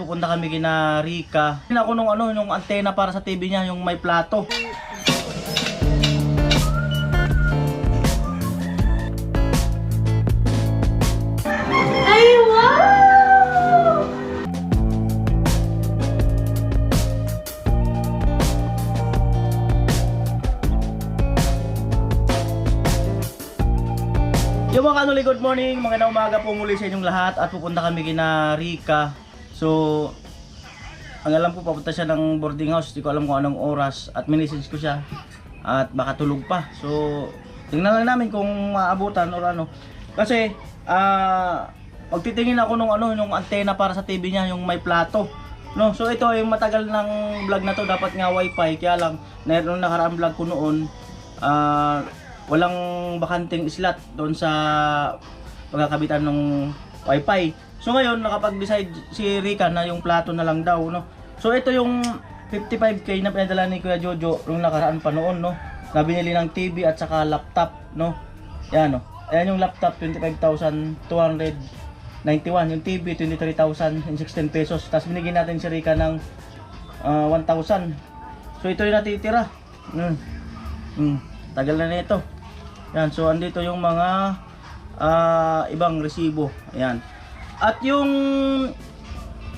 pupunta kami kina Rica. Ako nung antena para sa TV niya, yung may plato. Ay, wow! Yung mga kanuli, good morning, mga umaga po muli sa inyong lahat at pupunta kami kina Rica. So, ang alam ko papunta siya ng boarding house, hindi ko alam kung anong oras at minisage ko siya at baka tulog pa. So, tingnan lang namin kung maabutan or ano. Kasi, magtitingin ako nung antena para sa TV niya, yung may plato. No, so ito yung matagal ng vlog na to, dapat nga wifi, kaya lang nung nakaraang vlog ko noon, walang bakanting slot doon sa pagkakabitan ng wifi. So ngayon nakapag-decide si Rica na yung plato na lang daw, no. So ito yung 55k na pinadala ni Kuya Jojo nung nakaraan pa noon, no. Na binili ng TV at saka laptop, no. Yan, no. Ayan yung laptop, 25,291. Yung TV, 23,016 pesos. Tapos binigyan natin si Rica ng 1,000. So ito yung natitira. Tagal na nito. Yan, so andito yung mga ibang resibo. Ayan. At yung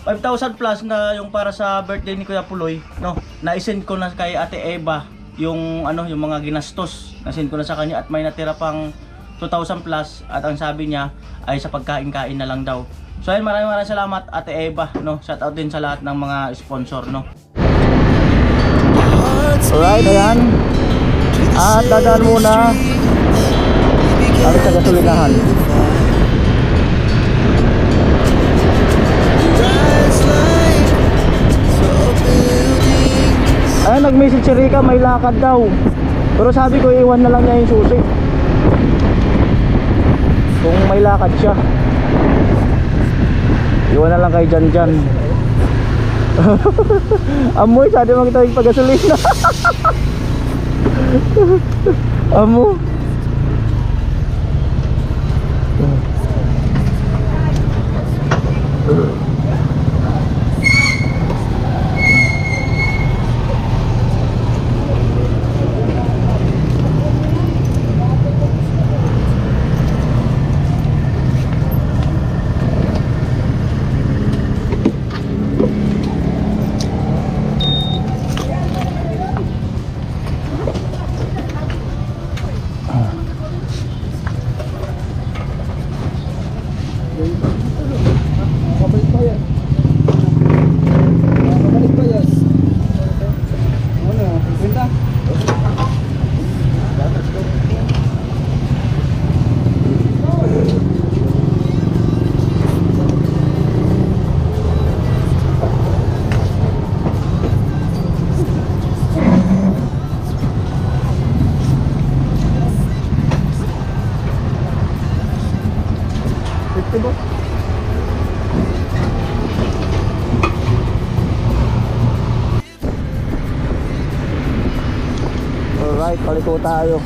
5,000 plus na yung para sa birthday ni Kuya Puloy, no, na-send ko na kay Ate Eva yung yung mga ginastos. Na-send ko na sa kanya at may natira pang 2,000 plus at ang sabi niya ay sa pagkain-kain na lang daw. So ayun, maraming salamat Ate Eva, no. Shout out din sa lahat ng mga sponsor, no. Alright, ayan. At dadaan muna kami sa gasolinahan. Ayan, nag-message si Rica, may lakad daw. Pero sabi ko, iwan na lang niya yung susi kung may lakad siya. Iwan na lang kay Jan. Amoy, sabi mo kita yung pag-gasolina. Amo. Alright, paliko tayo.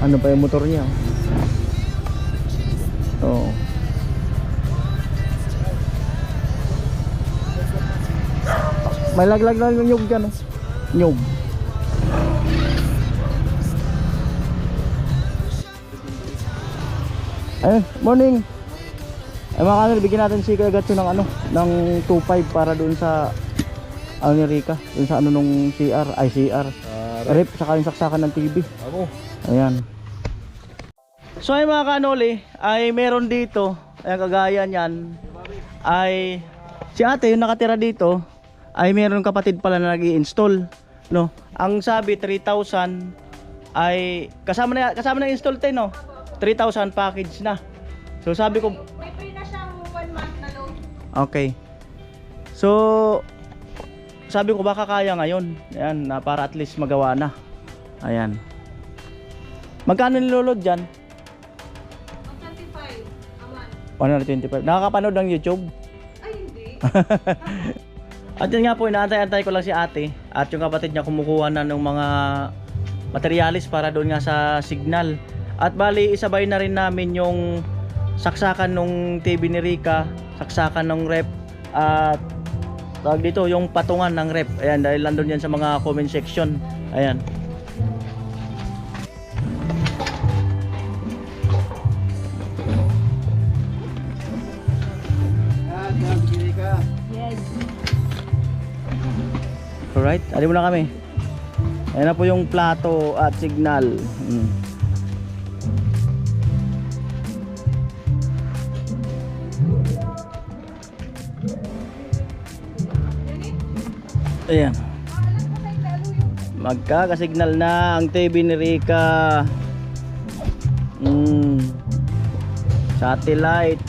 Ano pa yung motor niya? Oo. May laglag na yung nyug dyan, oh. Nyug. Morning. Mga kanil, bigyan natin si Kuya Gatso ng ng 2.5 para doon sa ni Rica, doon sa nung CR, rep, saka yung saksakan ng TV. Ayan. So ay mga kanoli, ay meron dito, ay kagaya niyan, ay si ate yung nakatira dito, ay meron kapatid pala na nag-i-install. No, ang sabi 3,000 ay kasama na install tayo, no? 3,000 package na. So sabi ko, May free na siyang 1 month na load. okay. So sabi ko baka kaya ngayon. Ayan, na para at least magawa na. Ayan. Magkano niloload dyan? 125 a month. 125. Nakakapanood ng YouTube? Ay, hindi. At yun nga po, inaantay-antay ko lang si ate. At yung kapatid niya kumukuha na ng mga materialis para doon nga sa signal. At bali, isabay na rin namin yung saksakan ng TV ni Rica, saksakan ng rep, at tawag dito, yung patungan ng rep. Ayan, dahil nandun yan sa mga comment section. Ayan. Yes. Alright, ali muna kami. Ayan na po yung plato at signal. Ayan. Magkakasignal na ang TV ni Rica. Satellite.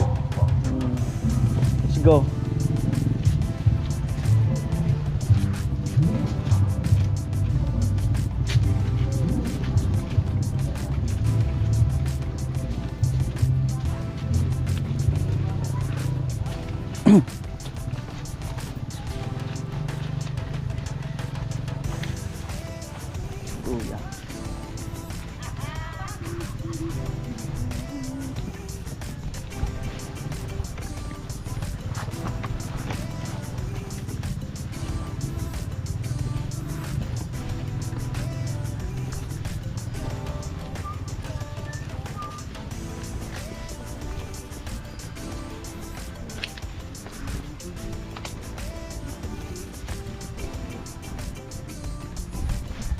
Let's go. Kuya.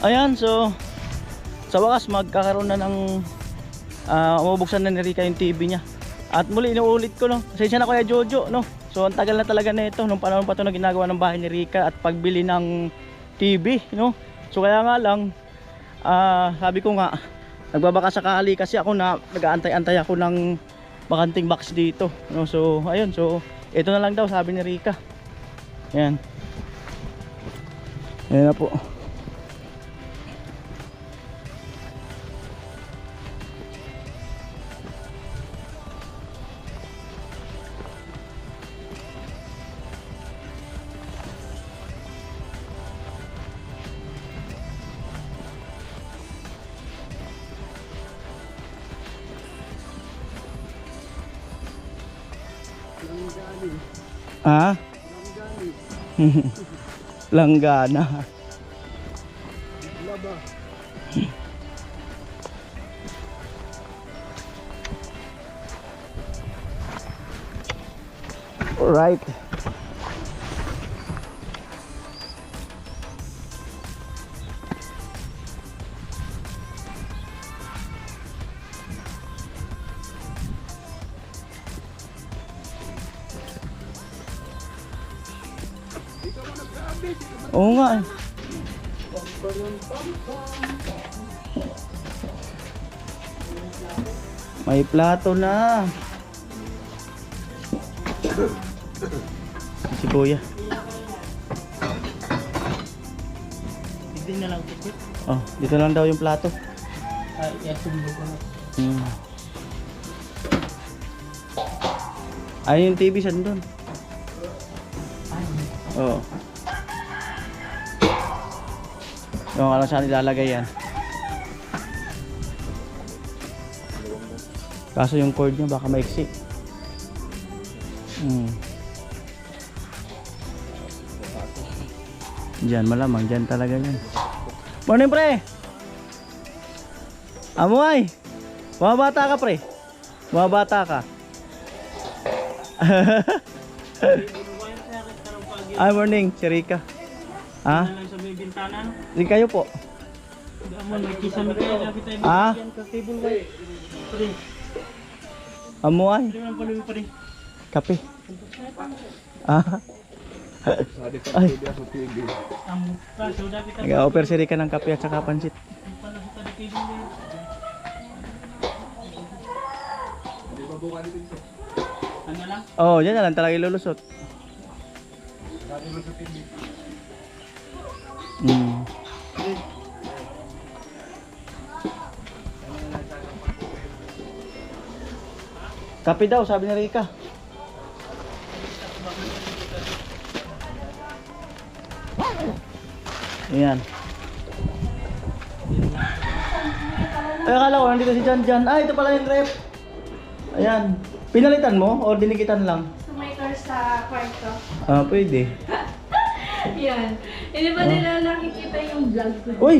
Ayan, so sa wakas magkakaroon na ng mabubuksan na ni Rica yung TV niya. At muli inuulit ko, no, pasensya na Kuya Jojo, no. So ang tagal na talaga nito nung panahon pa ito na ginagawa ng bahay ni Rica at pagbili ng TV, no. So kaya nga lang sabi ko nga nagbabaka sakali kasi ako na nag-aantay-antay ako ng bakanting box dito, no. So ayun, so ito na lang daw sabi ni Rica. Ayan. Ayan na po. Ah? Langgana. Laba. Alright. Oo nga eh. May plato na. Si Kuya. Hindi na lang tikit. Oh, dito lang daw yung plato. Ay, yasundo ko na. Ay, yung TV saan doon? Ay, Oo. Yung alam saan ilalagay yan. Kaso yung cord niya baka maiksi. Diyan malamang, diyan talaga yan. Morning pre! Amuay! Bumabata ka pre! Bumabata ka. Ay, morning, si Rica. Ha? lang sa may bintana, no? Di kayo po. Amon, may kisame kayo, lapit tayo Ah? bigyan ka table white. Pwede, Amuay. pwede naman paluwi pa rin. Kape. Ah. Ay, Ang kaso dapat ang nag-offer si Rika ng kape at saka pansit. pala sa dedication din. Ano lang? Oh, yan na lang talaga ilulusot. Hmm. Kape daw, sabi ni Rika. Ayan. Ay, akala ko nandito si Jan Jan. Ah, ito pala yung rep. Ayan. Pinalitan mo o dinikitan lang? So may car sa kwarto. Ah, pwede. Yan. Hindi ba nila nakikita yung vlog ko? Uy!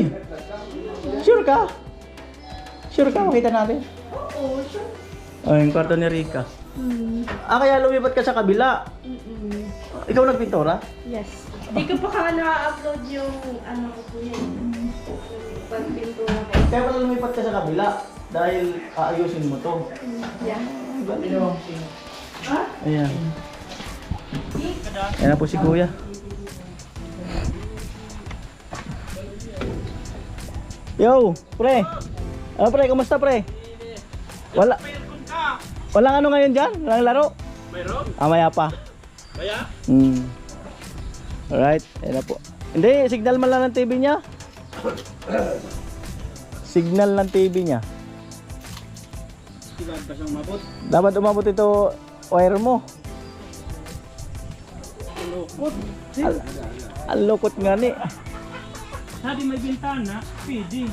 Sure ka? Sure ka? Makita natin. Oo, sure. Oh, yung kwarto ni Rika. Ah, kaya lumipat ka sa kabila. Ikaw nagpintura? Yes. Hindi ko pa ka na-upload yung ano ko po yan. Pagpintura ko. Kaya pala lumipat ka sa kabila. Dahil aayusin mo to. Yan. Galing. Ha? Ayan. Ayan na po si Kuya. Yo, pre. Ano pre, kumusta pre? Wala. Walang ano ngayon dyan? Walang laro? Mayroon? Maya pa. Kaya? Alright, ayan na po. Hindi, signal man lang ng TV niya. Signal ng TV niya. Sigan pa siyang mabot. Dapat umabot ito wire mo. Lukot. Ang lukot nga ni. Sabi may bintana, pwede.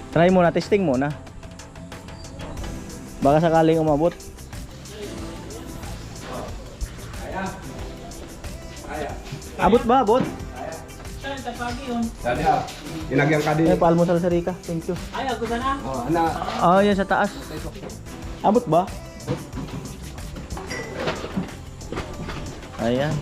Try muna, testing muna. Baka sakaling umabot. Abot ba? Abot? Saan tapagi yun? Sada, inagyan ka din. Eh, paalmusal sa Rika. Thank you. Ay, ako sana. Oh, ana. Oh, yan sa taas. Abot ba? Ayan.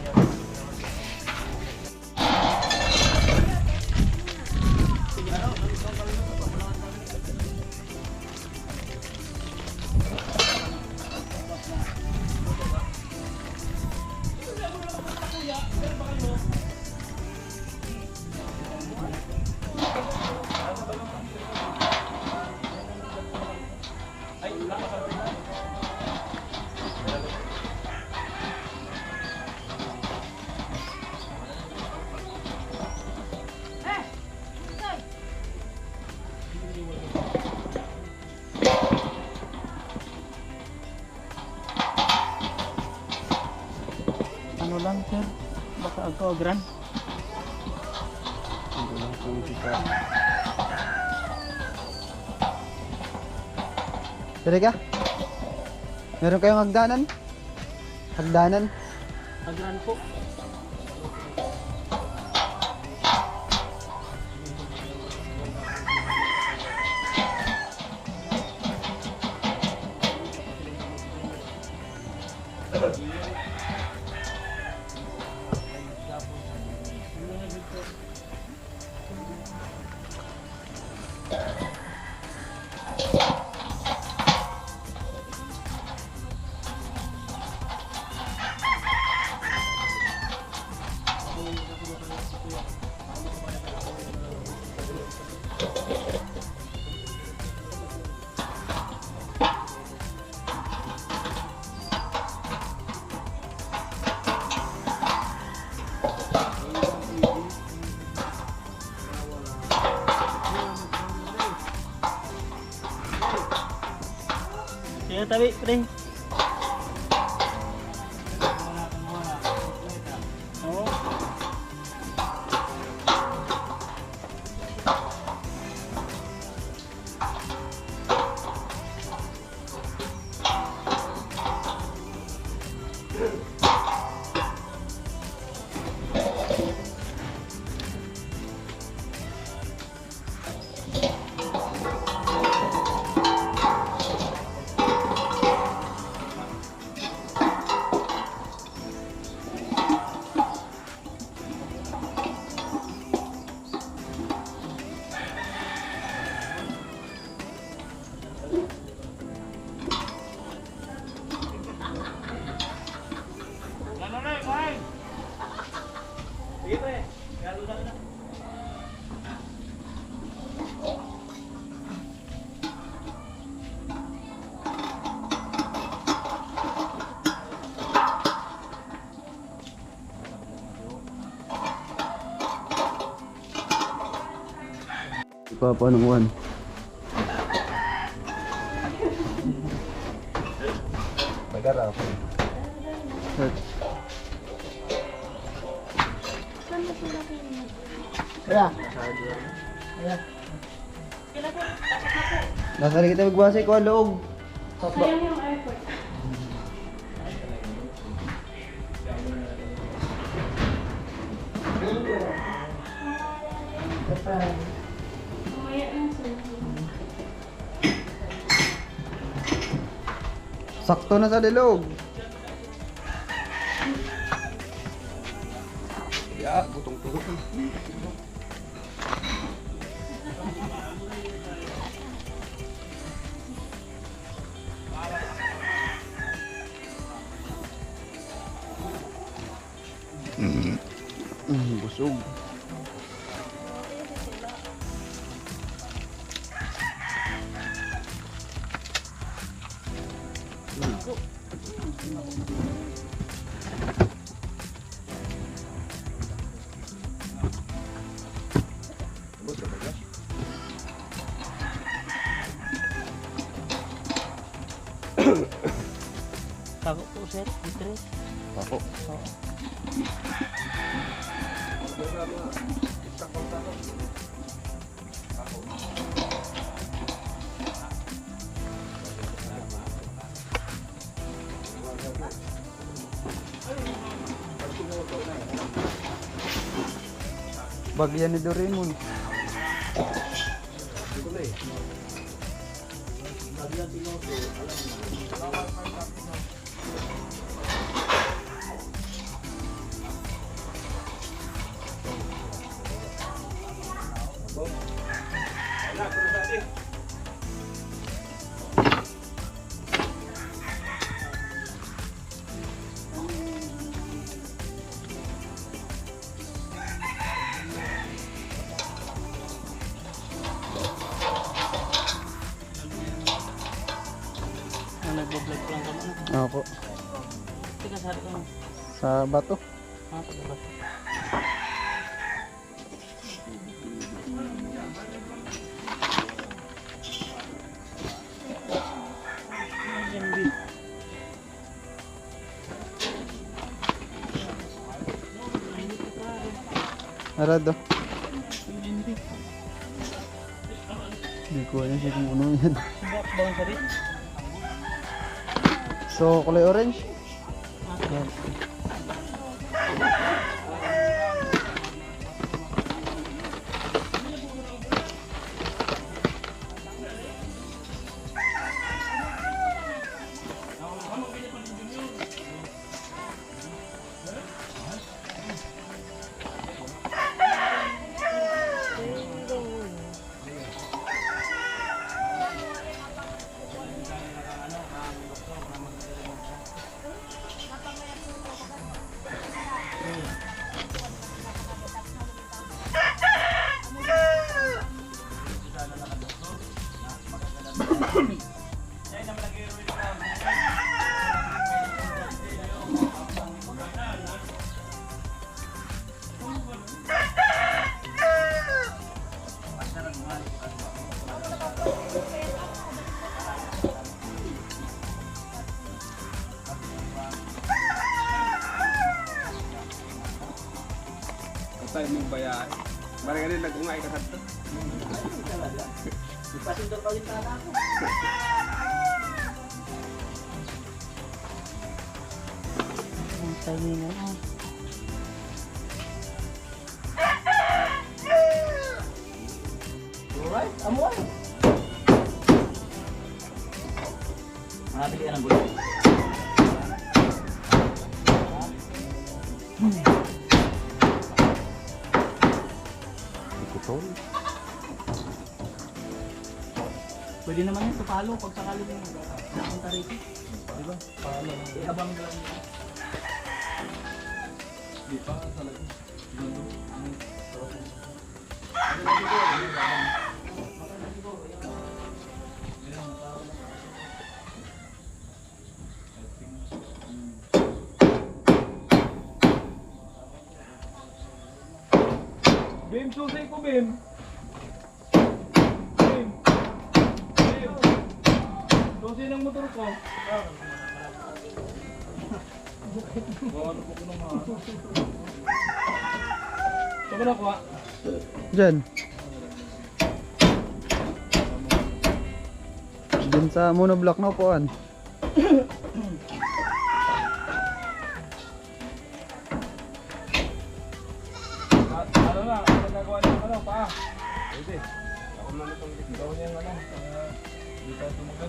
Ano lang sir? Baka ako agran. Pwede ka? Meron kayong hagdanan? Hagdanan? Agran po. Sige tabi, pre. Papanungan. Pagara ako. Kaya. Nasa rin kita magbasa ko ang loob. Sayang yung effort. Mamaya na sir. Sakto na sa dilog. Ya, butong-turok. Busog. Ako po sir, litre. Ako. Bagyan ni Doraemon. Nagbo-vlog ko lang kami. Ako. Tika sari ko. Sa bato. Taga ba? Arado. Hindi ko alam siya kung ano yan. Bawang sari. So, kulay orange. Patay mong bayaan. Barang rin nag-ungay ka sa Tayo na. Alright, amoy. Nakabili ka ng gulay. Pwede naman yun sa palo pag sakali mo napunta rito. Diba? Palo. Ihabang lang. Di pa talaga. Bim, susay ko, Bim. Dosin ang motor ko. Saan na kuha? Diyan. Diyan sa monoblock na upuan. Ano na? Ano gagawa niya ano? Pa? Pwede. Ako na itong gawin niya ano. Hindi tayo tumagal.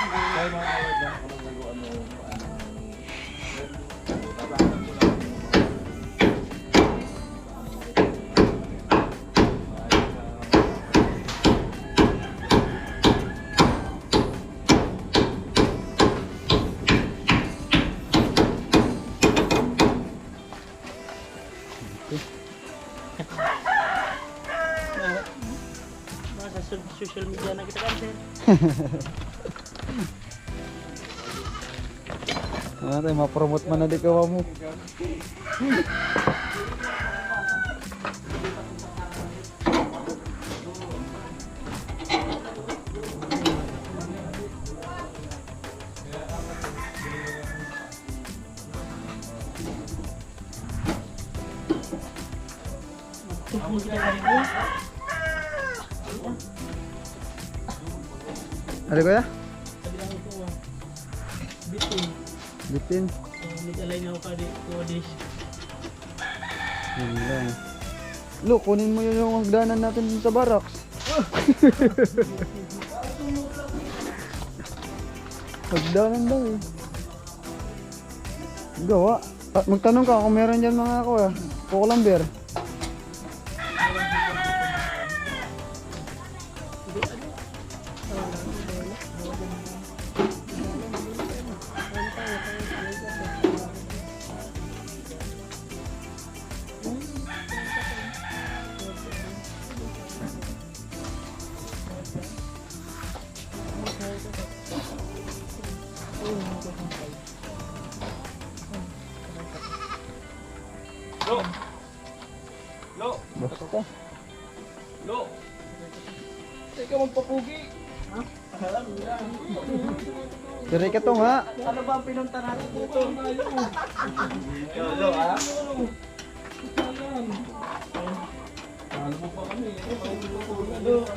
Kaya mga kawad lang kung Sa social media na kita kan, sir. Ano tayo, ma-promote man na di kawa mo. Tumpul kita kan, bu. Ano kuya? Sabi lang ito, bitin. Bitin. Nag-alay na ako ka di Kuwadis. Yun lang. Lo, kunin mo yun yung hagdanan natin dun sa barracks. Hagdanan daw eh. Gawa. Magtanong ka kung meron dyan mga kuya. Kukulamber. Lo! Lo! Basta. Lo! Ikaw magpapugi! Kiri ka to nga. Ano ba ang pinunta natin dito? Lo, ha? Ano mo pa kami? Lo!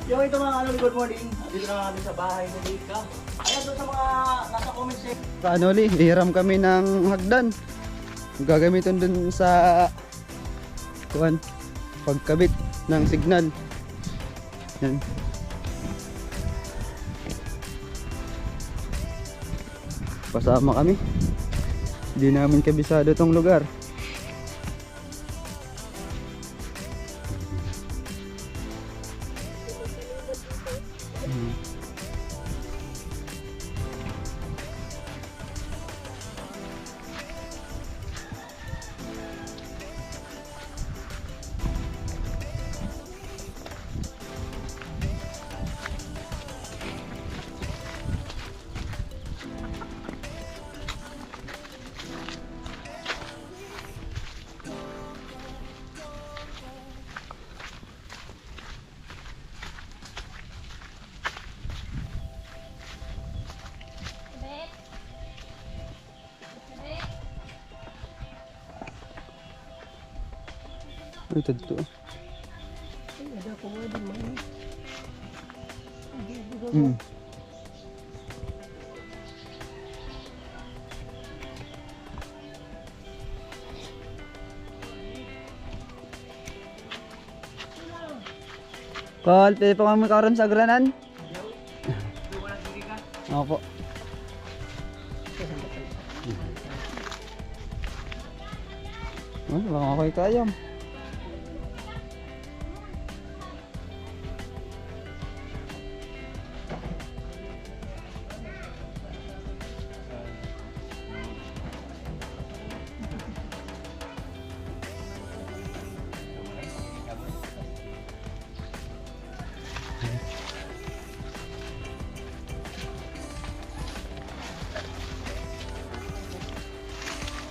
Yung ito mga ano, good morning. Dito na kami sa bahay ni Lika. Ayan doon sa mga nasa comment section. Paano li? Hiram kami ng hagdan. Gagamitin dun sa kuan pagkabit ng signal. Yan. Pasama kami. Hindi namin kabisado tong lugar. Ay, tadto. Ay, ada ko nga din man. Hmm. Kol, pwede pa kami karam sa agranan? Opo. Wala ka kayo kayam.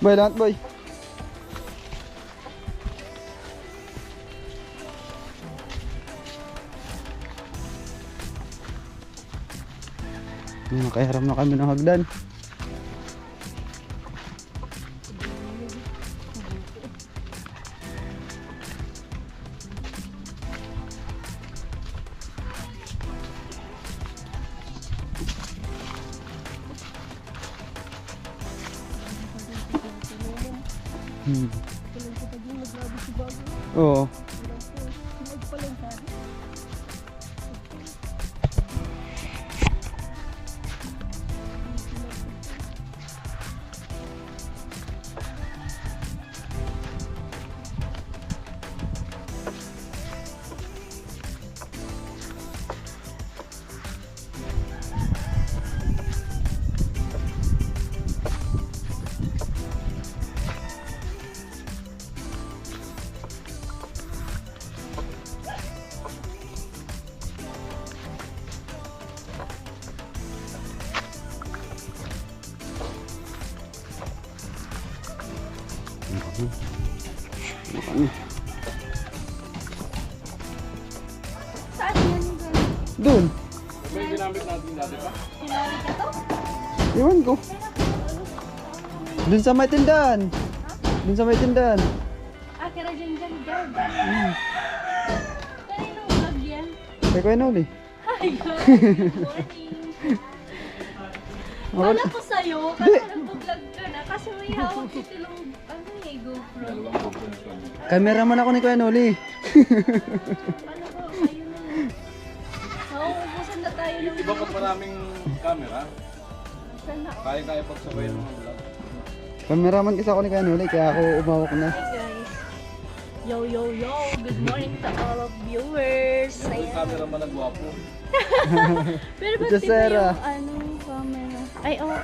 Boy, lahat boy. Nakahiram na kami ng hagdan. Oo. Saan yan yung gano'n? Doon. May ginamit natin dati pa? Sinari ka to? Iwan ko. Doon sa may tindahan. Doon sa may tindahan. Ah, kira dyan. Kaninong vlog yan? Kaya ko yun uli. Hi guys! Good morning! Wala ko sa'yo, kasi nag-vlog ka na. Kasi may hawak dito lang, GoPro. Cameraman ako ni Kuya Noli. Ano ko, ayun na. Nauubusan na tayo ng Iba pag maraming camera, sana. kaya pagsabay ng mga vlog. Cameraman kasi ako ni Kuya Noli, kaya ako umawak na. Hi guys! Yo! Good morning to all of viewers! Yung Ayan. camera man nagwapo. Pero ba't Ito, di ba Sarah. yung camera? Ay, oo.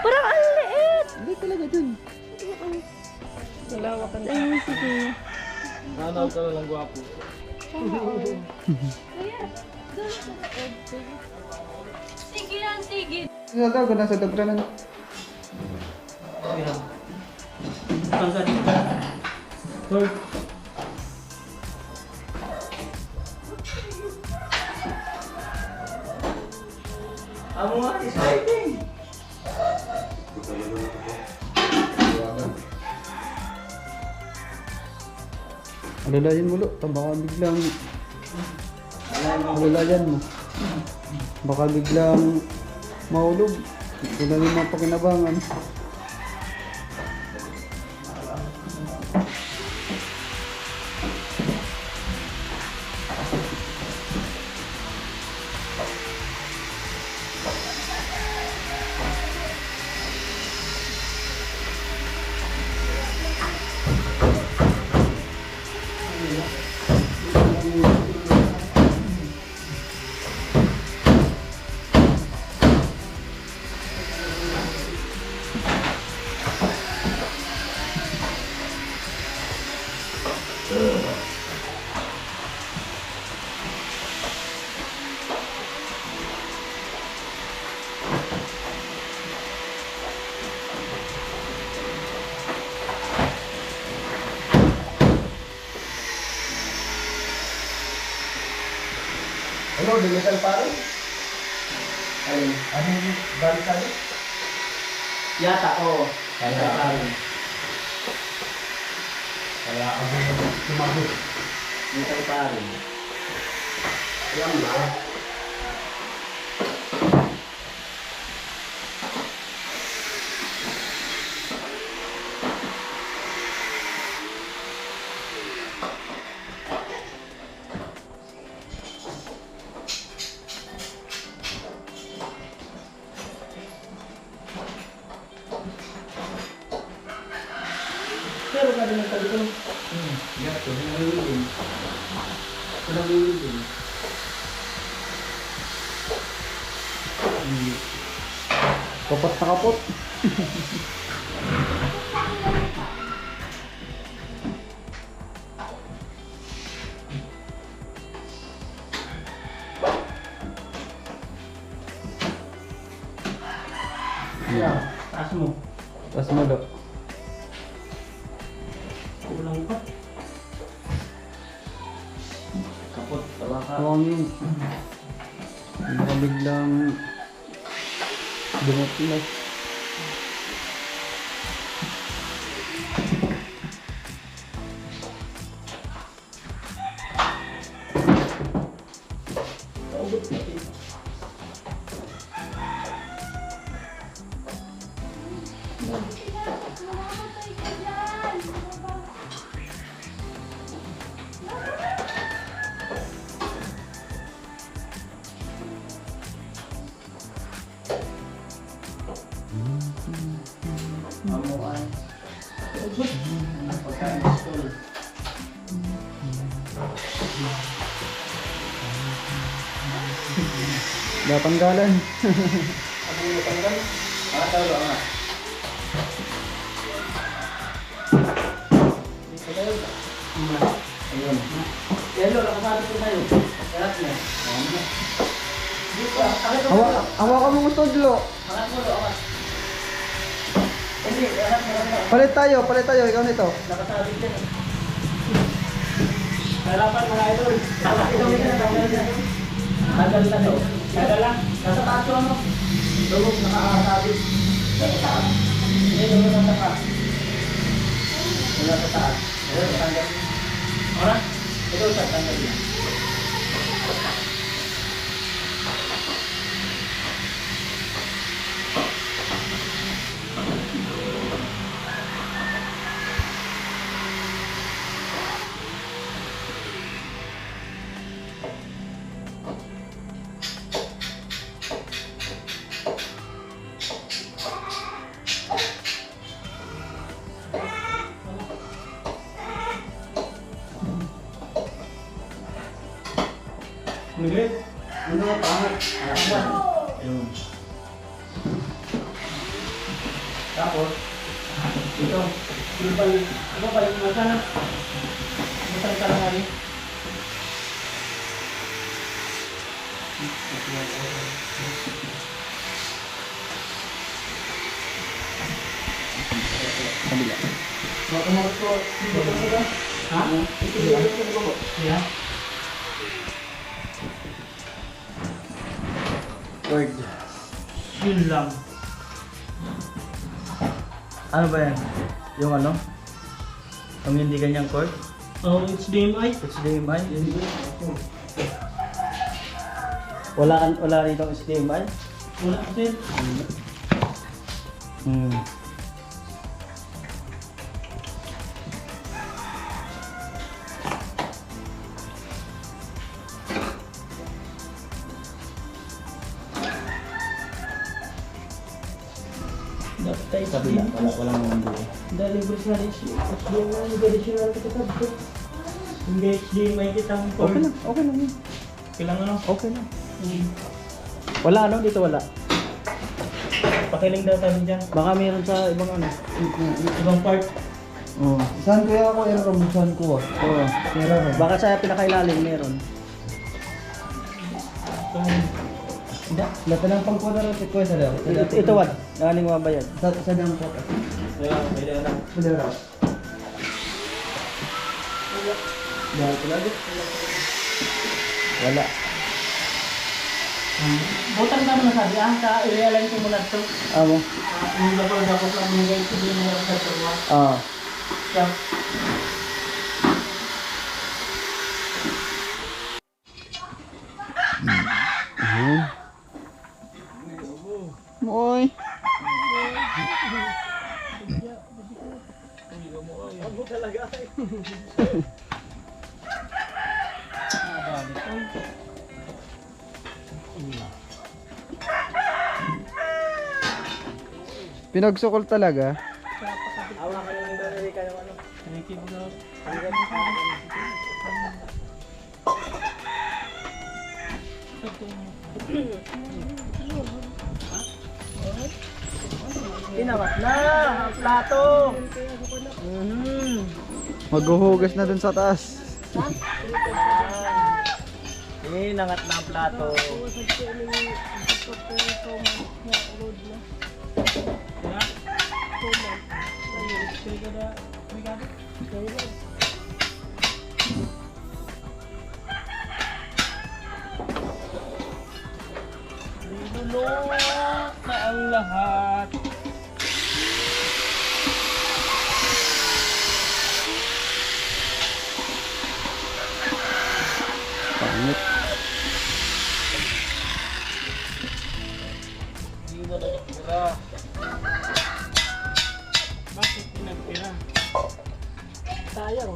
Parang ang liit! Hindi talaga dun. Nalawakan. Ayun, sige. Nanaw ka na lang gwapo. Kaya, doon sa loob. Sige yan, sige. Sa daw, nasa dagranan. Saan dito? Sir. Amo nga, exciting! Alalayan mo lo, baka biglang alalayan mo. Baka biglang mahulog. Wala yung mga pakinabangan. Ano, digital pare? Ayun. Ano yung balik sa'yo? Yata, oo. Yata. Kaya ako sumagot. Hindi tayo pare. Alam na. Pero ka din ang talikon. Yan, ito na nalilin. Ito na nalilin. Kapot na kapot. Taas mo. Tapos mo do. Kulang pa. Kapot. Tawa ka. Huwag yun. Baka biglang dumutlas. Amuan. Pagkain ng stool. Datanggalan. Ano yung matanggal? Tawag nga. Dito tayo. Ayun. Yelo, nakasabit ko tayo. Karat na. Dito, akit mo. Hawakan mo mo tudlo. Angat mo, angat. Hindi, angat. Palit tayo. Ikaw nito. Nakasabit yan eh. Harapan mga idol. Ito na, tanggal na. Tanggal na daw. Tanggal lang. Nasa taas yung ano. Lugog, nakakasabit. Nasa taas. Hindi, lugog nasa taas. Nasa taas. Ito, tanggal. Ora? Ito, tanggal na. Nulit. Ano nga pangat? Ayun. Tapos, ito. Ano ba yung mata na? Matang ka lang ali. Kabila. Makamot ko. Ha? Ito. Yeah. Word. Yun lang. Ano ba yan? Yung ano? Ang hindi ganyang cord? Oh, HDMI. HDMI? Wala rito HDMI? Wala kasi. Dapat tayo sa bila. Wala naman dito. Dahil libre sa HDMI, hindi additional kita sabi ko. Hindi HDMI kitang cord. Okay lang yun. Kailangan lang. Okay lang. Wala ano dito wala. Pakiling daw tayo dyan. Baka meron sa ibang ano. Ibang part. Oo. Saan kuya ako? Error. Saan ko? Oo. Error. Baka sa pinakailalim meron. Hindi. Lahat ng pangkuha na rin ko sa daw. Ito what? Nakaling mabayad. Sa dang po. Pwede na. Pwede na. Dahil ko lagi. Wala. Butang ka muna sabi i-realign ko muna ito. Amo. Yung dapat lang yung guys, hindi mo na sa tuwa. Ah. Siya. Pinagsukol talaga. Awa ka lang doon, Erika, yung ano. Tinawat na ang plato. Maghuhugas na dun sa taas. Nangat na ang plato. Linulok na ang lahat. Pangit. Hindi na nagtira. Bakit pinagtira? Sayang.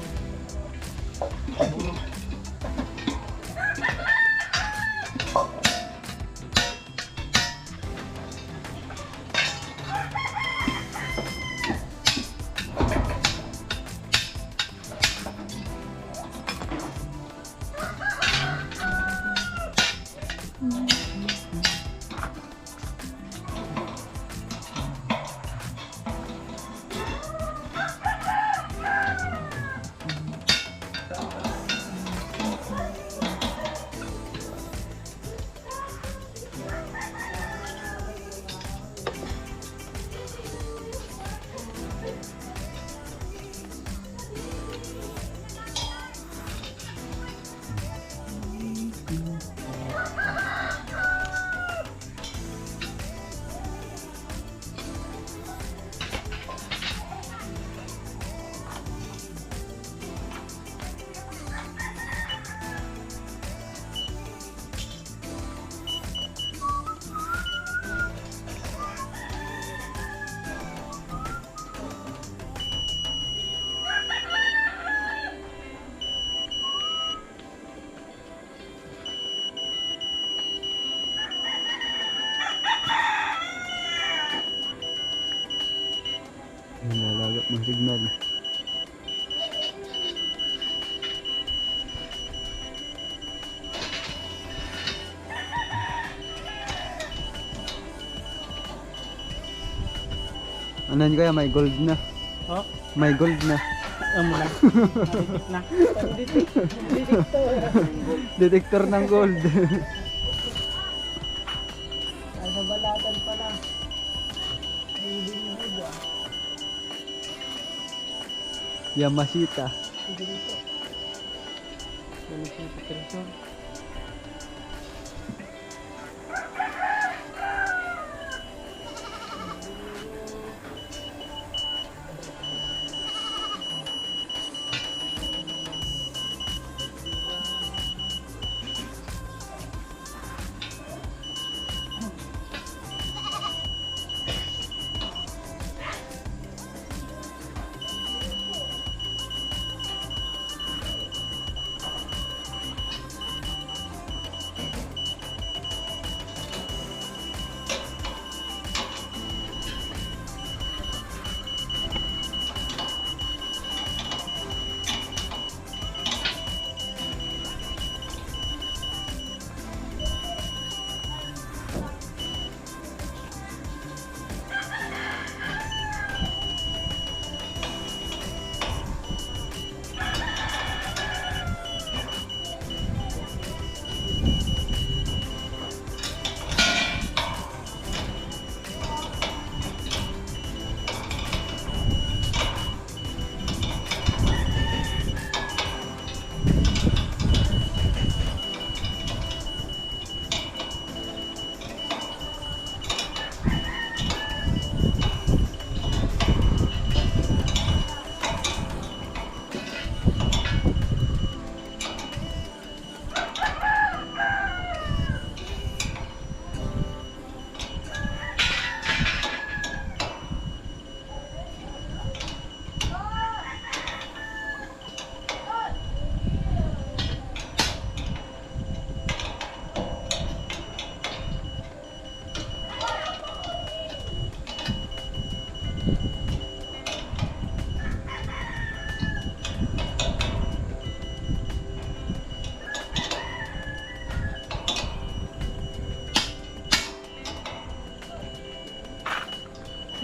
Nalalagap ng signal. Ano yun kaya? May gold na. Oh, May gold na. amo na. Nakikip na. Detector ng gold. Nasa balatan pala. Yamashita.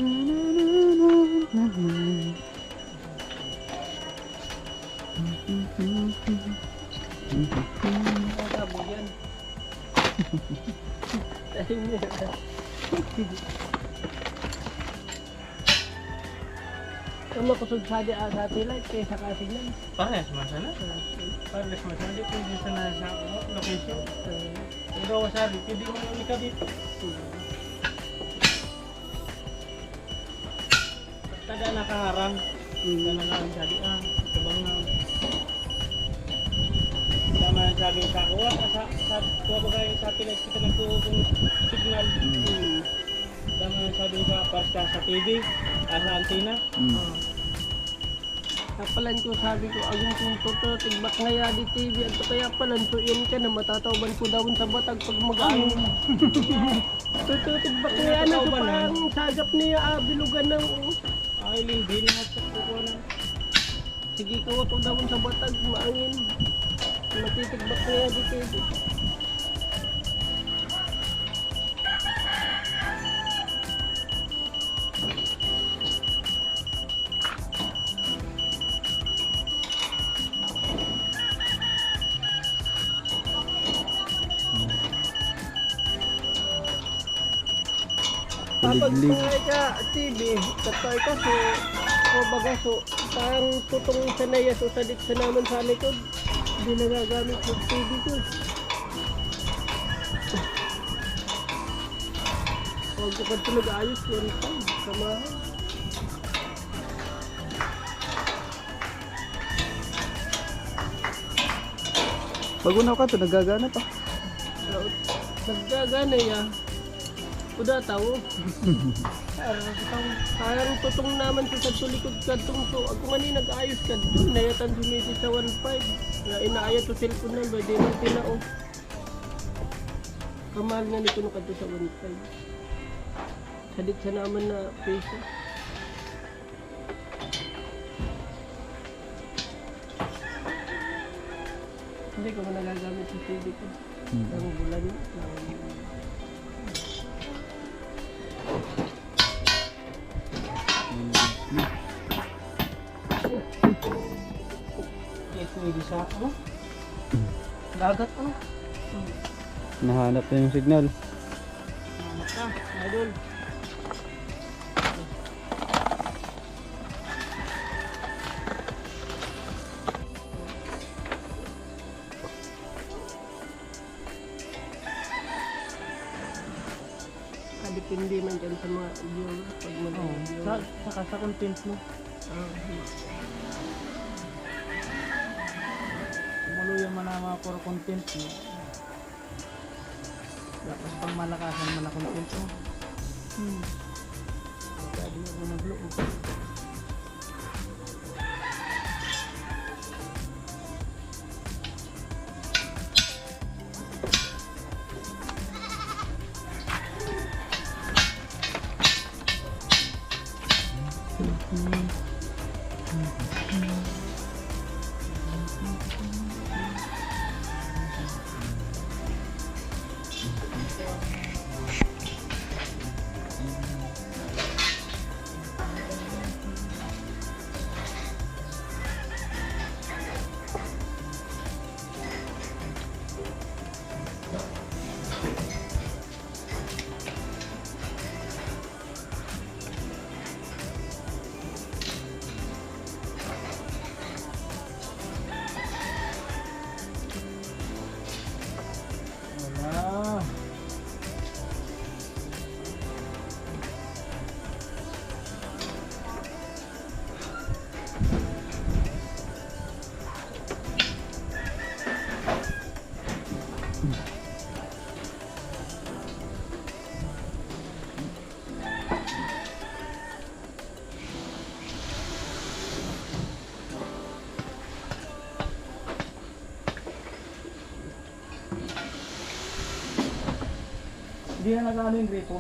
Sabog yan. Dahil niya. Kama kusog sa satellite kaysa kasinan. Parehas masana. Parehas masana. Pwede sana sa location. Pero wasari, pwede mo nang ikabit. Kada nakaharang. Nakaharang sabi, kabang na. Tama sabi sa kuha, sa kuha ba kayo satellite kita nagkuhukong signal. Tama sabi sa pasta sa TV, sa antena. Kapalan ko sabi ko, agong kung toto, tigbak nga ya di TV, at kaya palan so yun ka na matatawban ko daw sa batag pag mag-ayon. Toto, tigbak nga ya na so parang sagap niya, bilugan ng Ay, lingdi na sa kuha na. sige ko to daw sa batag, maangin. Matitigbak nga ya di TV. Kapag Kuliglig. tungay ka TV, katay ka so baga so parang tutong sanaya so sadik sa naman sa likod. Hindi nagagamit yung TV ko. Huwag ko pa nag-ayos yun pa, samahan. Pag unaw ka to, nagagana pa. Nagdagana ya. Kuda tao. Parang tutong naman sa tulikod ka tungso. Ako nga ni nag-ayos ka doon. Nayatan sumisi sa 1.5. Na inaayat sa cellphone na. Pwede nang tinao. Kamahal nga nito nung kadto sa 1.5. Sadik sa naman na peso. Hindi ko man nagagamit sa TV ko. Ang bulan. Pwede sa dagat Nahanap na yung signal. idol. Depende man dyan sa mga viewer pag mag-viewer. Saka sa content mo. Muluyan man ang mga puro content mo. Tapos pang malakasan man ang content mo. Pwede ako mag-vlog. Hindi na nag-ano yung gripo.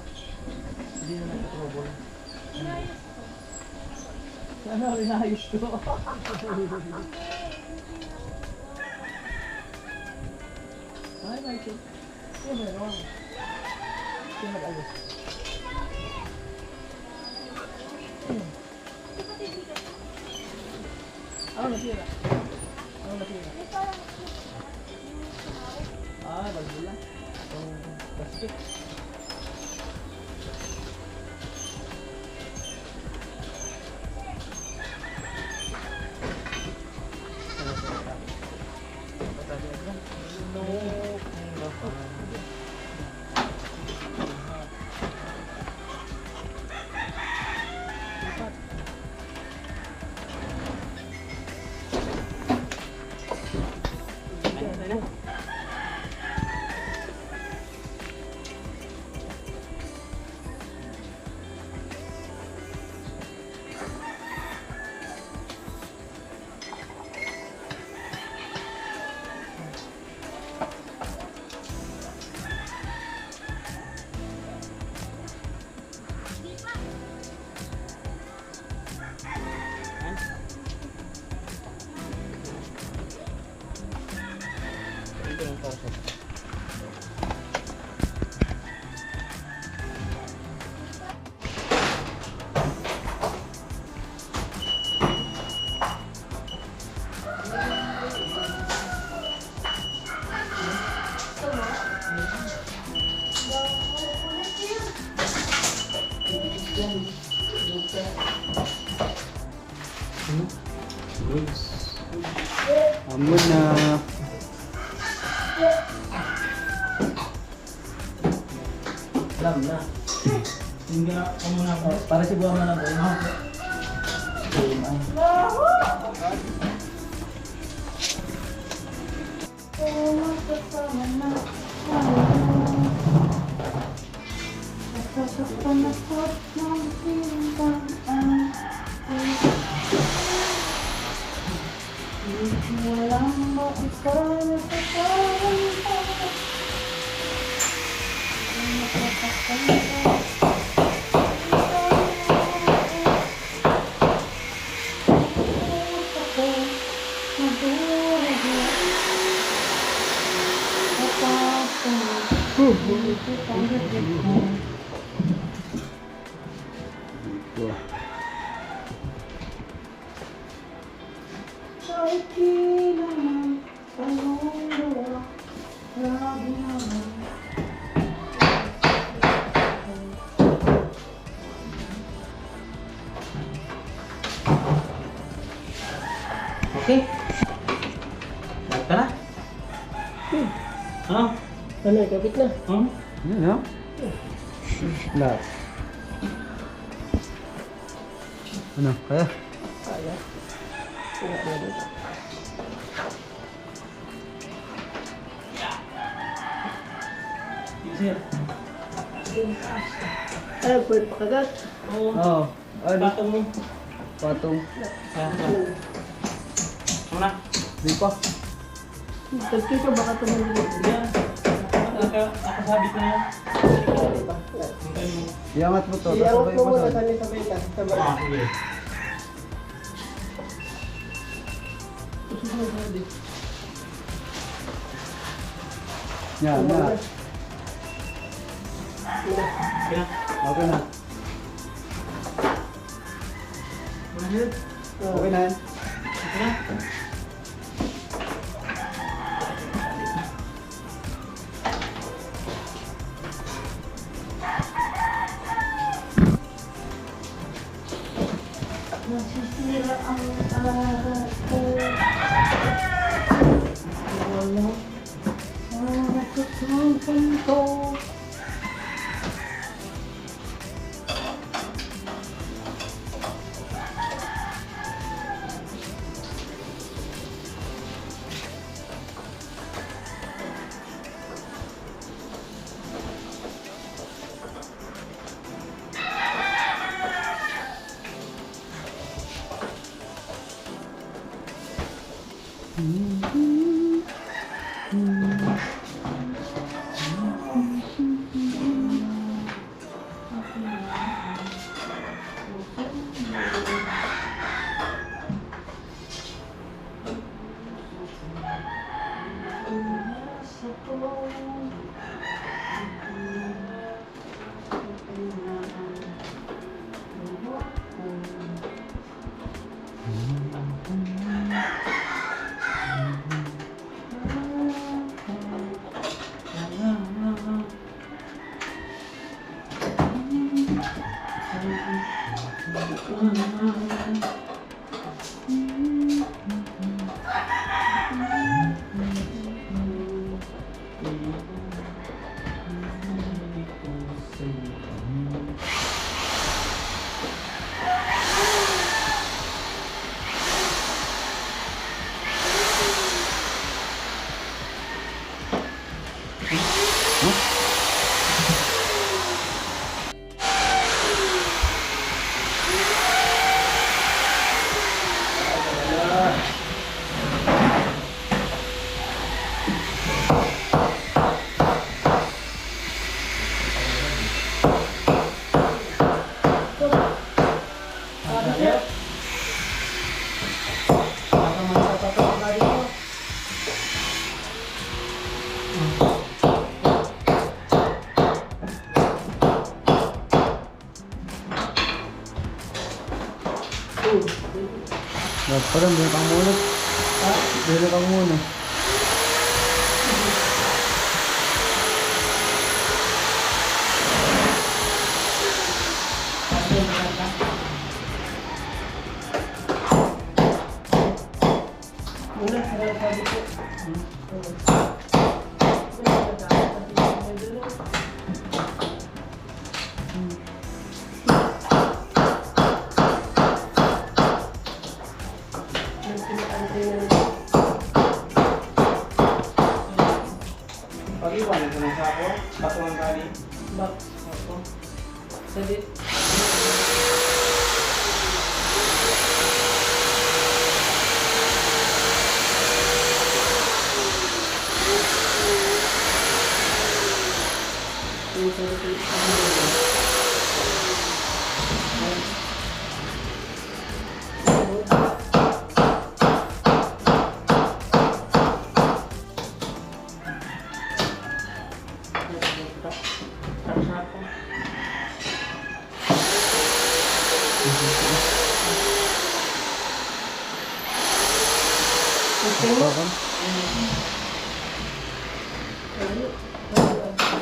Hindi na nag-trouble. Sana rinayos ko. Ay, Michael. Ano ba naman? Sino nag-ayos? Ano nasira? Ano nasira? Bagula. Ang plastic. Amun na. Alam na. Hindi na ako muna. Para si buwan mo lang doon. Okay. Balik ka na. Ha? Ano, kapit na. Yan no? Last. Ano? Kaya? Kaya. Wala na dito. Sir. Ay, pwede pakagat. Oo. Ano? Patong mo. Patong. Muna. Di pa. Tagki ka, baka tumulong. Yan. Nakasabit na yan. Iangat mo to. Iangat mo muna, Sabay-sabay. sabay ka. Sabay. Sige. Yan, yan. Kaya. Okay na. Mahal. Okay na yan. Kaya. Nasisira ang araw ko. Wala. Nakatungkol ko. Parang dito kang muna. Dito kang muna. Pag-iwan ito ng sako, patungan kali. Bak, ako. Sadit.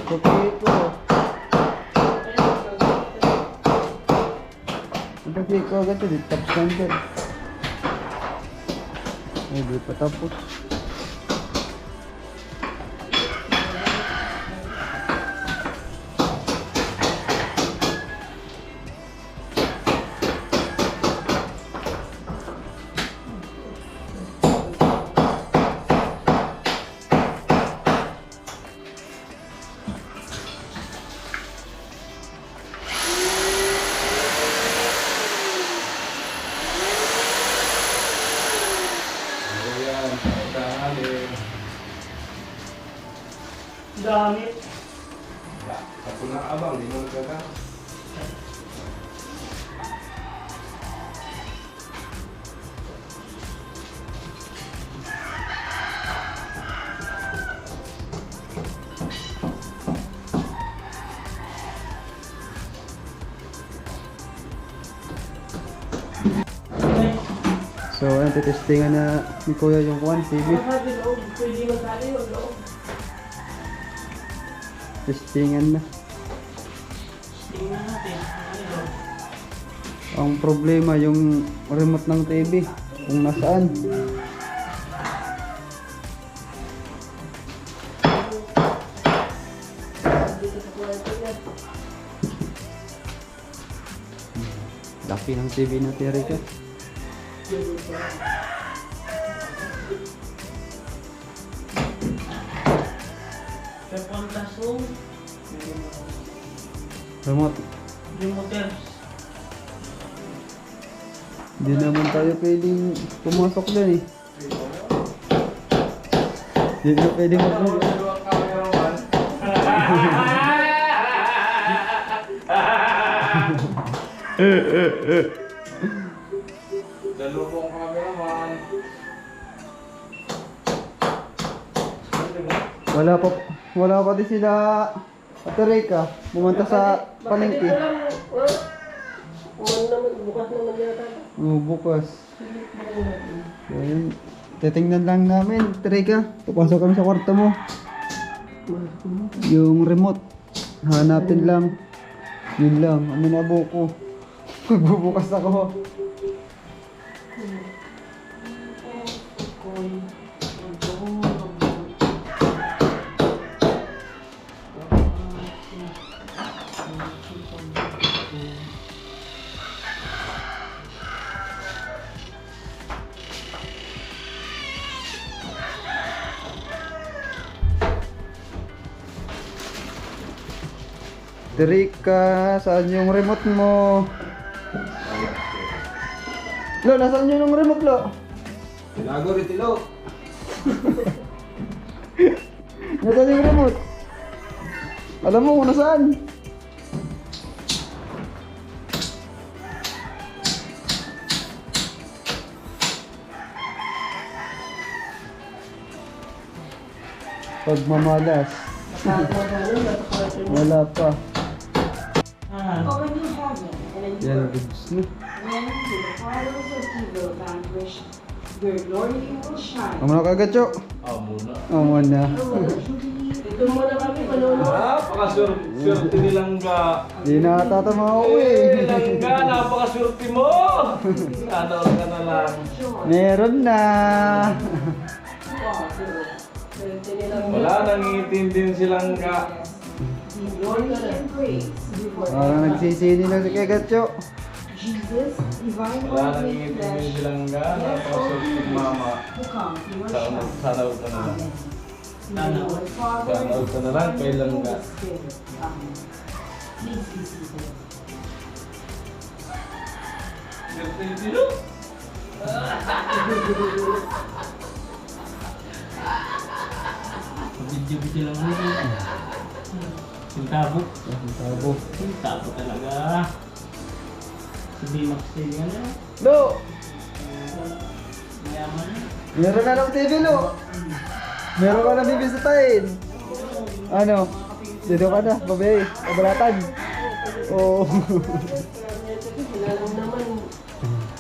Kopi ko. Kopi ko agad di top standard. Ay, di pa tapos. Ayan, kali. Dami. Ako na abang, di mo nagkaka. So, ayun, titestingan na ni Kuya yung 1 TV. Sabi loob, pwede magkali o loob. Testingan na. Tingnan natin. Ang problema yung remote ng TV, kung nasaan. Laki ng TV na Erika. Pepontas room. Remote. Remoter. Hindi naman tayo pwedeng pumasok dyan eh. Hindi na pwedeng mag-move. Dalawang cameraman. Dalawang cameraman. Wala pa din sila Ate Rika, pumunta sa palengke. Naman, bukas naman yata. Bukas. So, yun. Titingnan lang namin, Ate Rika. Papasok kami sa kwarto mo. Yung remote. Hanapin lang. Yun lang, ano na buko. Magbubukas ako. Terika, saan yung remote mo? Lo, nasaan yung remote, Lo? Tinago rin tilo. Nasaan yung remote? Alam mo kung nasaan? Pagmamalas. Wala pa. But when you have it, and then you Yan, work, goods na. when the followers of evil vanquish, your glory will shine. Amo na kagad, Chok. Amo na. Ito muna kami, manonood. Napakaswerte ni Langga. Di na tatama ako eh. Langga, napakaswerte mo. Ano ka na lang. Meron na. Wala nang iintindin si Langga. Glory and praise before Parang nagsisini na si Kagatcho. Jesus, divine Wala word nang made iintindin flesh, si Langga. Napakaswerte ni Mama. who come to your Sana shrine. ka na lang. Amen. Lord, Father, Sana ka na lang kay Langga. Holy Spirit. Amen. Please be seated. Video-video lang naman. Sintabo. Tabo. Sintabo talaga. Si Bimax din yan eh. Lo! Mayaman. Meron na ng TV, Lo. Meron ka na bibisitahin. Ano? Dito ka na, babae. Kabalatan. Oo. Sila lang naman.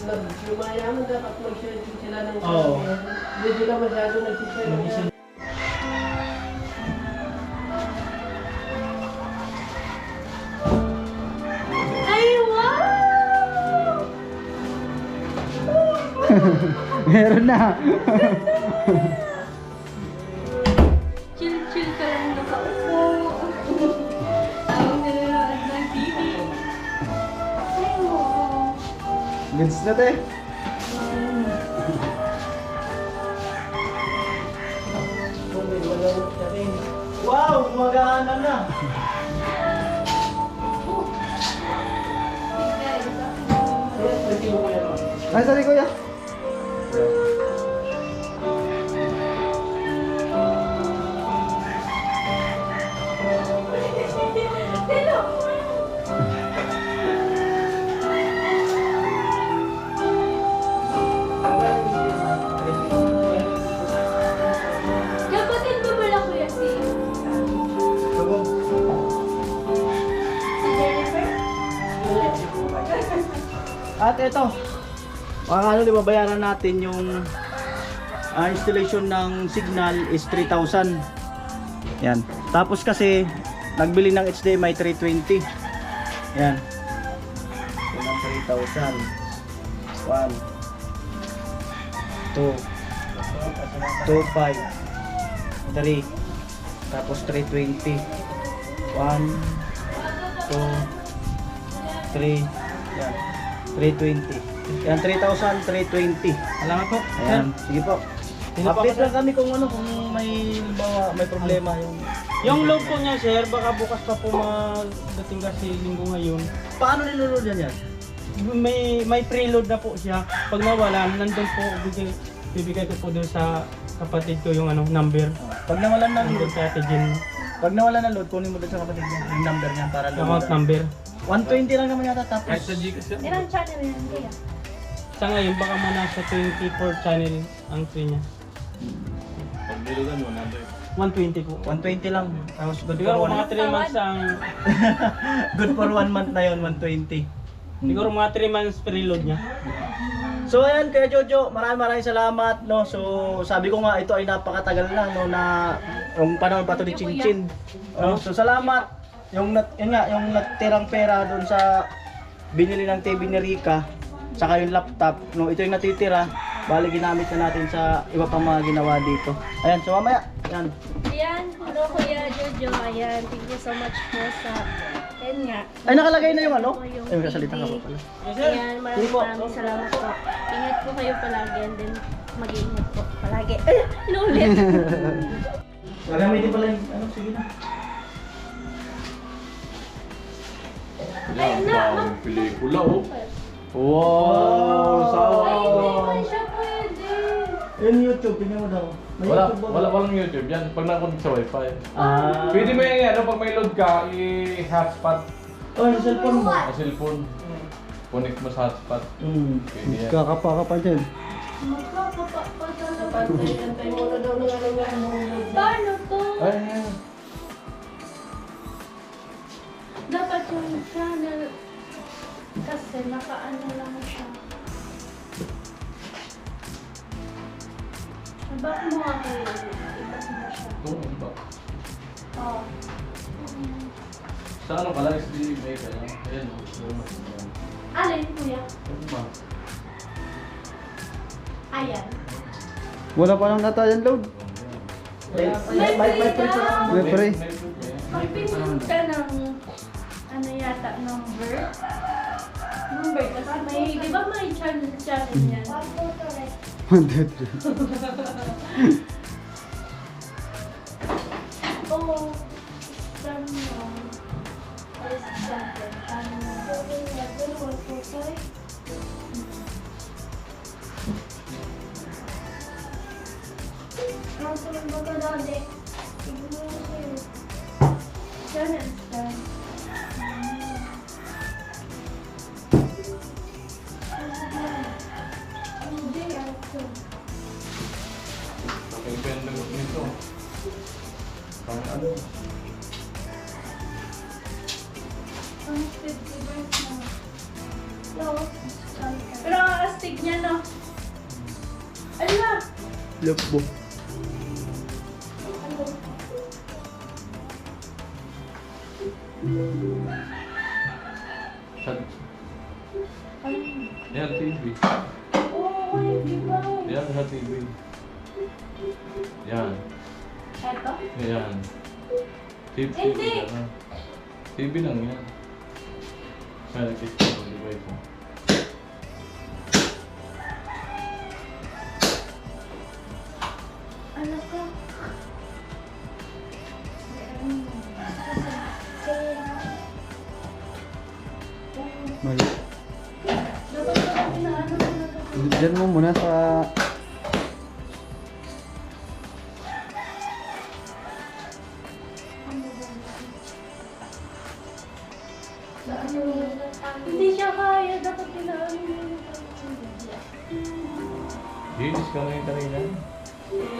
Nag-yumayaman dapat mag-share sila ng Oo. Hindi sila masyado nag-share. Ay, wow! Meron na. Chill-chill ka lang nakaupo. Ang nanonood ng TV. Ay, wow. Goods na, te. Wow, gumagana na. Ay, sorry, kuya. Kapatid mo pala, Kuya Steve? Si Jennifer? At ito, mga ano, di ba bayaran natin yung installation ng signal is 3,000. Yan. Tapos kasi nagbili ng HDMI 320. Yan. Yan ang 3,000. 1 2 2 5 3 tapos 320. 1 2 3 yan. 320. Yan, 3,000, 320. Salamat po. Ayan, sige po. Sino po Update ako, lang kami kung ano, kung may may problema yung... Yung load po niya, sir, baka bukas pa po magdating kasi linggo ngayon. Paano nilulod yan? May preload na po siya. Pag nawala, nandun po, bibigay ko po doon sa kapatid ko yung number. Pag nawalan ng Nandun load, sa Ate Jen. pag nawalan ng load, kunin mo doon sa kapatid niya, yung number niya para Account load. number. 120 lang naman yata tapos. Kahit sa Gcash yan. Ilang channel yan, Kuya? Sa ngayon, baka muna sa 24 channel ang free niya. Pag bilugan mo, 120 po. 120 lang. Tapos good Siguro for mga 1 3 months ang... good for 1 month na yun, 120. Siguro mga 3 months preload niya. So ayan, Kuya Jojo, maraming salamat, no. So sabi ko nga ito ay napakatagal na, no, na yung panahon pa to ni Chinchin. No? So salamat yung natirang pera doon sa binili ng TV ni Rica, saka yung laptop, no, ito yung natitira, bali ginamit na natin sa iba pang mga ginawa dito. Ayan, so mamaya, ayan. Ayan, hello Kuya Jojo. Ayan, thank you so much po sa... Ayan nga. Ay, nakalagay na yung ano? Yung Ay, magkasalita ka TV. pa pala. Ayan, maraming salamat po. Ingat po kayo palagi and then mag-iingat po palagi. Ay, inulit. Gagamitin pala yung, ano, sige na. Yan, daming pelikula oh. Wow! Ay, hindi man siya pwede. Yung YouTube, tingnan mo daw. May YouTube ba? Walang YouTube yan. Pag nakunod sa wifi. Ah. Pwede mo yung ano, pag may load ka, i-hotspot Oh, yung cellphone mo. sa cellphone. Connect mo sa hotspot. Pwede yan. Kakapa ka pa dyan. Pantay mo na daw ng ano nga. Paano to? Ay, yan. Dapat yung channel kasi nakaano lang siya. Back mo ako yun. Iba't mo siya. Ito, ano ba? Oh. Sa ano ka lang, SDMA ka lang. Ayan oh. Alin kuya? Ano ba? Ayan. Wala pa lang data yan load. May print pa lang. May pre. Pag pinunod ka ng ano yata, number kasi may, di ba may channel yan? 100. Oo. Channel. Yes, channel. Channel. Okay, pwede lang nito. Pang ano? Pero ang astig niya, no? Ano na? Lukbo. Sa... Yan, TV. Oo, di ba? Yan, sa TV. Yan. Eto? Yan. TV. Hindi. Yan. TV lang yan. Kaya kita ko, di ba ito? Ano ka? Mali. Dapat ka pinaano na Diyan mo muna sa... Hindi siya kaya, dapat pinaano mo. Hilis ka na yung kanina.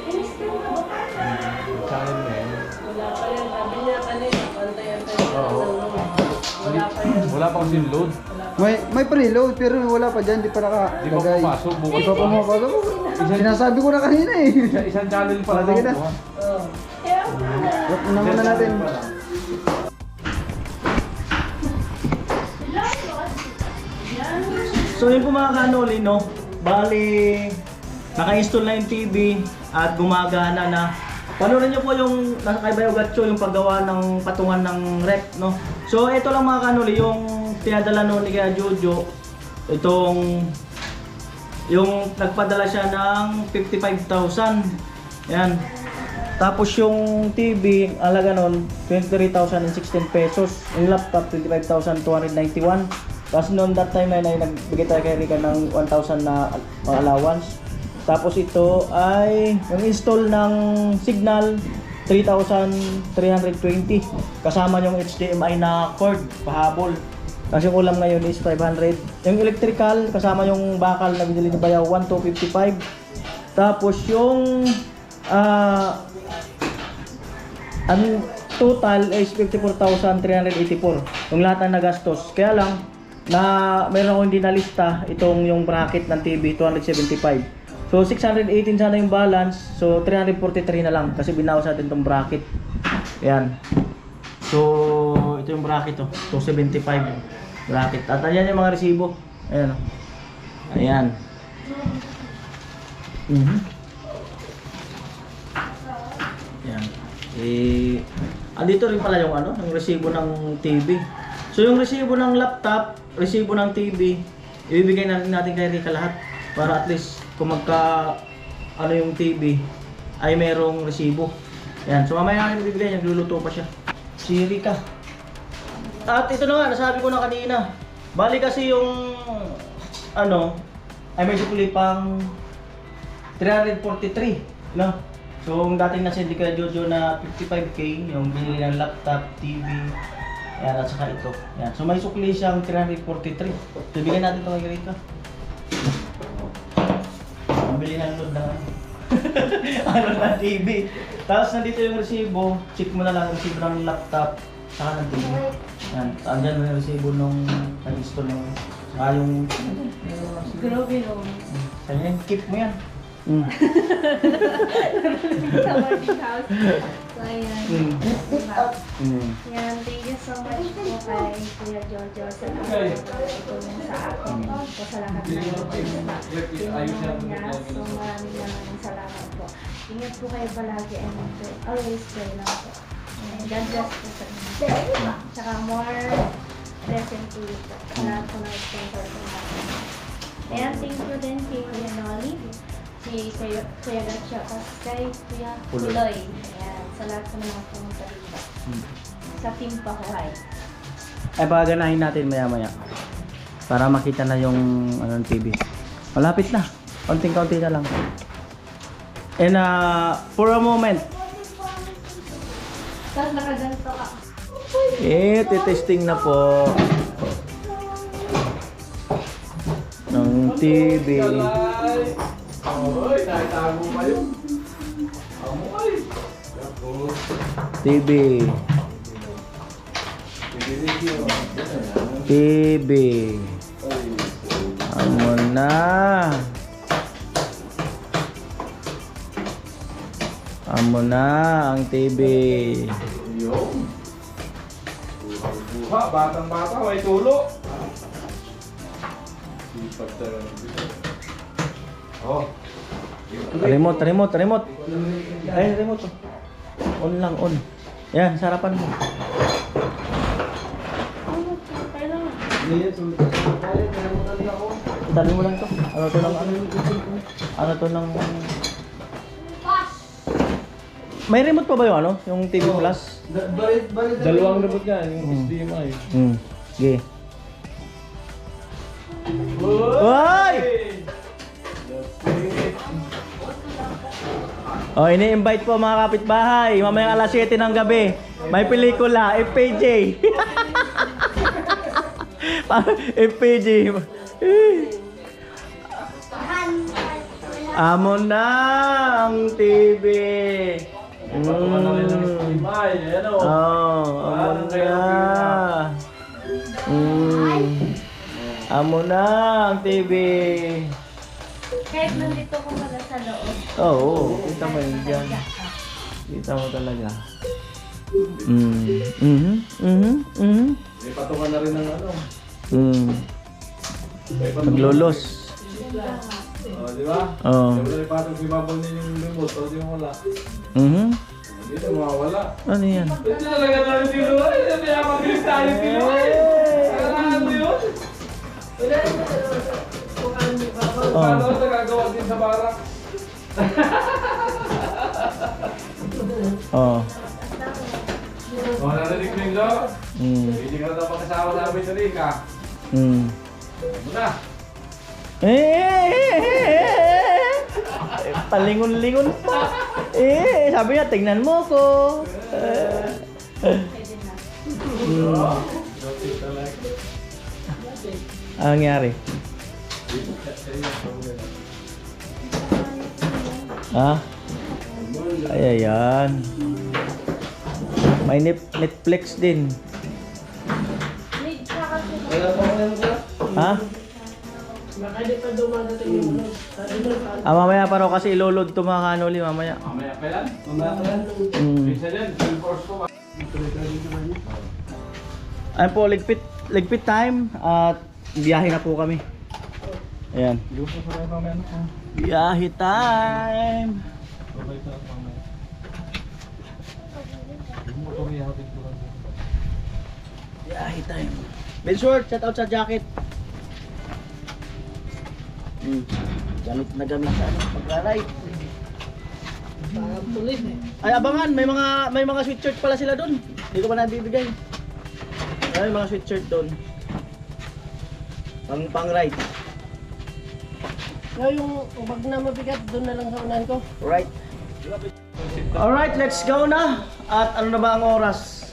Install ka ba? Channel na yan. Wala pa yan. Sabi niya kanina, pantay-antay na Oo. Wala pa yan. Wala pa kasing load. May preload pero wala pa dyan, di pa Di pa nakalagay. pumasok. Bukas Di pa pumapasok. Sinasabi ko na kanina eh. Isang channel pa lang. Sige na. Bukas. Kaya ako na. Wrap na muna natin. So yun po mga kanoli, no? Bali, naka-install na yung TV at gumagana na. Panoorin nyo po yung nasa kay Bayo Gatcho, yung paggawa ng patungan ng rep, no? So ito lang mga kanoli, yung pinadala noon ni Kuya Jojo, itong yung nagpadala siya ng 55,000. Yan. Tapos yung TV, alaga nun, 23,016 pesos. Yung laptop, 25,291. Tapos noon that time ay nagbigay tayo kay Rica ng 1,000 na allowance. Tapos ito ay yung install ng signal 3,320 kasama yung HDMI na cord pahabol. Kasi yung ulam ngayon is 500. Yung electrical kasama yung bakal na binili ni Bayaw 1,255. Tapos yung ang total is 54,384 yung lahat ng nagastos. Kaya lang na meron akong hindi nalista itong yung bracket ng TV 275. So 618 sana yung balance. So 343 na lang kasi binawas natin itong bracket. Ayan. So ito yung bracket to 275. Bracket. At ayan yung mga resibo. Ayan. Ayan. Ayan. Andito rin pala yung ano, yung resibo ng TV. So yung resibo ng laptop, resibo ng TV, ibibigay natin kay Rika lahat para at least kung ano yung TV ay merong resibo. Yan, so mamaya natin ibibigay, nagluluto pa siya. Si Rika. At ito na nga, nasabi ko na kanina. Bali kasi yung ano, ay may sukli pang 343, no? So, yung dating nasa hindi kay Jojo na 55k, yung binili ng laptop, TV, yan, at saka ito. Yan. So, may sukli siyang 343. So, bigyan natin ito kay Rika. Mabili ng load na ano na TV. Tapos, nandito yung resibo. Check mo na lang yung resibo ng laptop, saka ng TV. Yan. Andyan yung resibo nung nag-install yung saka yung Grabe no. kanya yung keep mo yan. Sa boarding house. So, ayan. Yan, thank you so much po kay Kuya Jojo sa tulong sa akin po sa lahat ng tulong niya. So, maraming salamat po. Ingat po kayo palagi and always pray lang po. And God bless po sa inyo. Tsaka more blessing to you po. Sa lahat po ng sponsor po natin. Ayan, thank you din kay Kuya Nolly, si Kuya Gatcha, kay Kuya Puloy. Ayan, sa lahat po ng mga pumunta dito. Sa Team Pahuhay. Ay, paganahin natin maya-maya. Para makita na yung ano, TV. Malapit na. Konting-konti na lang. And for a moment, Tapos nakaganto ka. testing na po ng TV. Oy, tayo-tago pa yun. Amoy. TV. TV. Amo na. Amo na ang TV. Yung. Buha, batang-bata, may tulo. Sipag talaga. Oh. Remote. Ay, remote. On lang, on. Yan, sarapan mo. Dali mo lang to. Ano to ng ano? Ano to ng... May remote pa ba yung ano? Yung TV Plus? Dalawang remote nga, yung HDMI. Okay. Hoy! Oh, ini-invite po mga kapitbahay. Mamayang alas 7 ng gabi. May pelikula, FPJ. FPJ. Amo na ang TV. HDMI, ano? Amo na. Amo na ang TV. Kahit nandito ko pala sa loob. Oo, kita mo yun dyan. Kita mo talaga. May patungan na rin ng ano. May patungan. Naglolos. Oh, di ba? Oo. Siyempre may patong si Babol din yung remote, o di mo wala. Hindi na mawawala. Ano yan? Hindi talaga tayo silo. Ay, kaya mabilis tayo silo. Kailangan mo yun. Paano ka nagagawa din sa barak? Oo. Oh, narinig mo yun, Lo? Hindi ka daw makasama namin sa Rika. Ano na? Palingon-lingon pa. Sabi niya, tingnan mo ko. Ano nangyari? Ay, ayan. May Netflix din. Need ka kasi. Ha? Mamaya pa raw kasi iloload to mga kanoli mamaya. Mamaya pa yan? Isa dyan, full force ko ba? Ayun po, ligpit. ligpit time at biyahe na po kami. Ayan. Hindi ko pa sa kayo mamaya ano po. Biyahe time. Babay sa at mamaya. Yung motor niya hatid ko lang. Biyahe time. Ben short, shout out sa jacket. Gamit na gamit sa ano, pag-ride. Parang tulis eh. Ay abangan, may mga sweatshirt pala sila doon. Hindi ko pa nabibigay. May mga sweatshirt doon. Pang ride. Kaya yung bag na mabigat, doon na lang sa unahan ko. Right. Alright, let's go na. At ano na ba ang oras?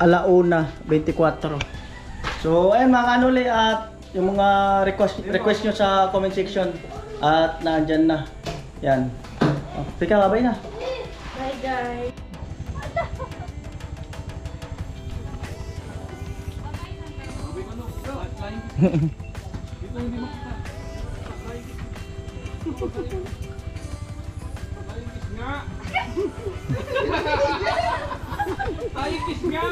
1:24. So, ayun mga kanuli at yung mga request nyo sa comment section at nandyan na. Yan. Oh, Pika, babay na. Bye guys! Dito hindi makita. Ayikis nga! Ayikis nga!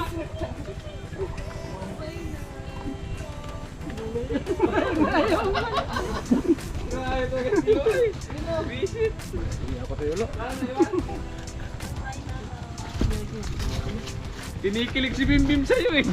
Grabe to guys, visit! Hindi ako tayo. Kinikilig si Bimbim sa'yo eh.